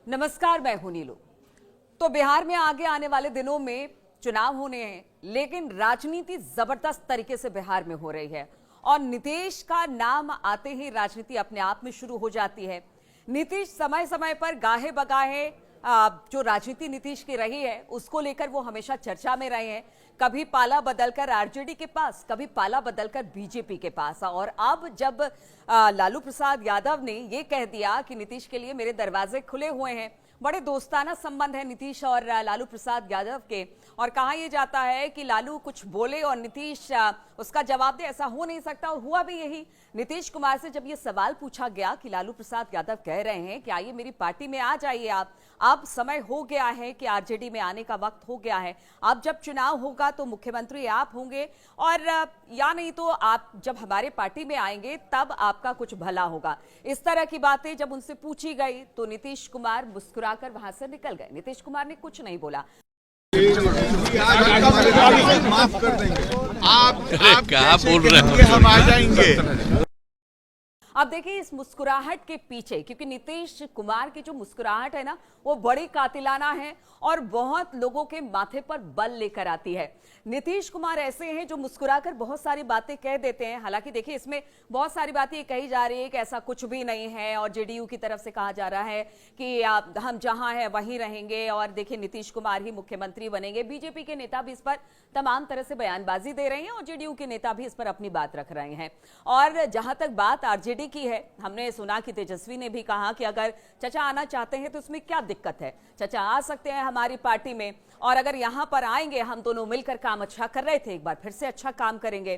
नमस्कार, मैं हूं नीलू। तो बिहार में आगे आने वाले दिनों में चुनाव होने हैं, लेकिन राजनीति जबरदस्त तरीके से बिहार में हो रही है और नीतीश का नाम आते ही राजनीति अपने आप में शुरू हो जाती है। नीतीश समय समय पर गाहे बगाहे जो राजनीति नीतीश की रही है उसको लेकर वो हमेशा चर्चा में रहे हैं। कभी पाला बदलकर आरजेडी के पास, कभी पाला बदलकर बीजेपी के पास, और अब जब लालू प्रसाद यादव ने ये कह दिया कि नीतीश के लिए मेरे दरवाजे खुले हुए हैं, बड़े दोस्ताना संबंध है नीतीश और लालू प्रसाद यादव के, और कहा यह जाता है कि लालू कुछ बोले और नीतीश उसका जवाब दे, ऐसा हो नहीं सकता। और हुआ भी यही। नीतीश कुमार से जब यह सवाल पूछा गया कि लालू प्रसाद यादव कह रहे हैं कि आइए मेरी पार्टी में आ जाइए आप, अब समय हो गया है कि आरजेडी में आने का वक्त हो गया है, अब जब चुनाव होगा तो मुख्यमंत्री आप होंगे, और या नहीं तो आप जब हमारे पार्टी में आएंगे तब आपका कुछ भला होगा। इस तरह की बातें जब उनसे पूछी गई तो नीतीश कुमार मुस्कुराकर वहां से निकल गए। नीतीश कुमार ने कुछ नहीं बोला। माफ कर देंगे आप क्या बोल रहे हैं, हम आ जाएंगे। अब देखिए इस मुस्कुराहट के पीछे, क्योंकि नीतीश कुमार की जो मुस्कुराहट है ना वो बड़ी कातिलाना है और बहुत लोगों के माथे पर बल लेकर आती है। नीतीश कुमार ऐसे हैं जो मुस्कुराकर बहुत सारी बातें कह देते हैं। हालांकि देखिए इसमें बहुत सारी बातें कही जा रही है कि ऐसा कुछ भी नहीं है, और जेडीयू की तरफ से कहा जा रहा है कि हम जहां हैं वहीं रहेंगे और देखिए नीतीश कुमार ही मुख्यमंत्री बनेंगे। बीजेपी के नेता भी इस पर तमाम तरह से बयानबाजी दे रहे हैं और जेडीयू के नेता भी इस पर अपनी बात रख रहे हैं। और जहां तक बात आरजेडी की है, हमने सुना कि तेजस्वी ने भी कहा कि अगर चचा आना चाहते हैं तो इसमें क्या दिक्कत है, चचा आ सकते हैं हमारी पार्टी में, और अगर यहां पर आएंगे हम दोनों मिलकर काम अच्छा कर रहे थे, एक बार फिर से अच्छा काम करेंगे।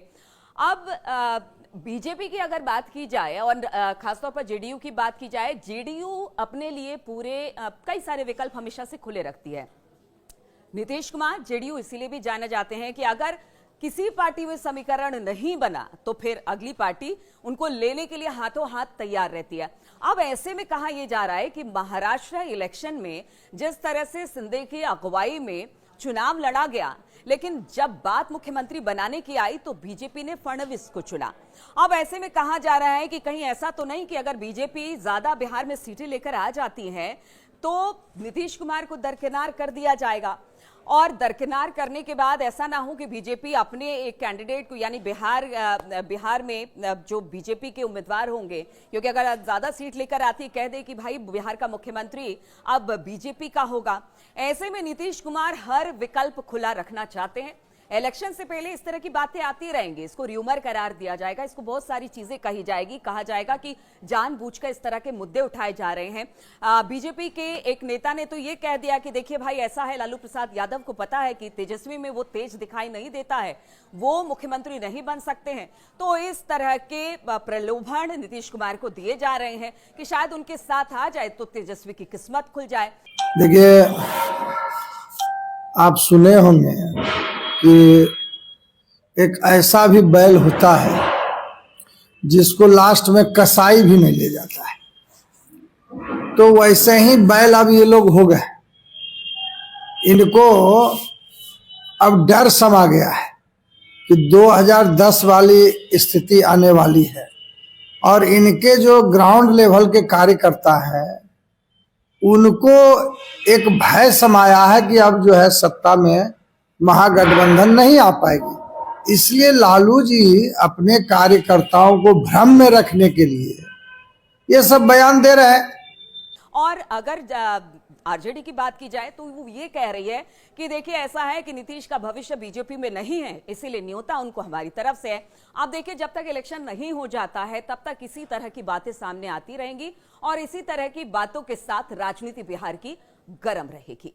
अब बीजेपी की अगर बात की जाए और खासतौर पर जेडीयू की बात की जाए, जेडीयू अपने लिए पूरे कई सारे विकल्प हमेशा से खुले रखती है। नीतीश कुमार जेडीयू इसीलिए भी जाने जाते हैं कि अगर किसी पार्टी में समीकरण नहीं बना तो फिर अगली पार्टी उनको लेने के लिए हाथों हाथ तैयार रहती है। अब ऐसे में कहा यह जा रहा है कि महाराष्ट्र इलेक्शन में जिस तरह से शिंदे की अगुवाई में चुनाव लड़ा गया, लेकिन जब बात मुख्यमंत्री बनाने की आई तो बीजेपी ने फडणवीस को चुना। अब ऐसे में कहा जा रहा है कि कहीं ऐसा तो नहीं कि अगर बीजेपी ज्यादा बिहार में सीटें लेकर आ जाती है तो नीतीश कुमार को दरकिनार कर दिया जाएगा, और दरकिनार करने के बाद ऐसा ना हो कि बीजेपी अपने एक कैंडिडेट को, यानी बिहार में जो बीजेपी के उम्मीदवार होंगे, क्योंकि अगर ज्यादा सीट लेकर आती कह दे कि भाई बिहार का मुख्यमंत्री अब बीजेपी का होगा। ऐसे में नीतीश कुमार हर विकल्प खुला रखना चाहते हैं। इलेक्शन से पहले इस तरह की बातें आती रहेंगी, इसको र्यूमर करार दिया जाएगा, इसको बहुत सारी चीजें कही जाएगी, कहा जाएगा कि जानबूझकर इस तरह के मुद्दे उठाए जा रहे हैं। बीजेपी के एक नेता ने तो ये कह दिया कि देखिए भाई ऐसा है, लालू प्रसाद यादव को पता है कि तेजस्वी में वो तेज दिखाई नहीं देता है, वो मुख्यमंत्री नहीं बन सकते हैं। तो इस तरह के प्रलोभन नीतीश कुमार को दिए जा रहे हैं कि शायद उनके साथ आ जाए तो तेजस्वी की किस्मत खुल जाए। देखिए आप सुने होंगे कि एक ऐसा भी बैल होता है जिसको लास्ट में कसाई भी नहीं ले जाता है, तो वैसे ही बैल अब ये लोग हो गए। इनको अब डर समा गया है कि 2010 वाली स्थिति आने वाली है, और इनके जो ग्राउंड लेवल के कार्यकर्ता हैं उनको एक भय समाया है कि अब जो है सत्ता में महागठबंधन नहीं आ पाएगी। इसलिए लालू जी अपने कार्यकर्ताओं को भ्रम में रखने के लिए ये सब बयान दे रहे हैं। और अगर आरजेडी की बात की जाए तो वो ये कह रही है कि देखिए ऐसा है कि नीतीश का भविष्य बीजेपी में नहीं है, इसीलिए न्योता उनको हमारी तरफ से है। आप देखिए जब तक इलेक्शन नहीं हो जाता है तब तक इसी तरह की बातें सामने आती रहेंगी और इसी तरह की बातों के साथ राजनीति बिहार की गर्म रहेगी।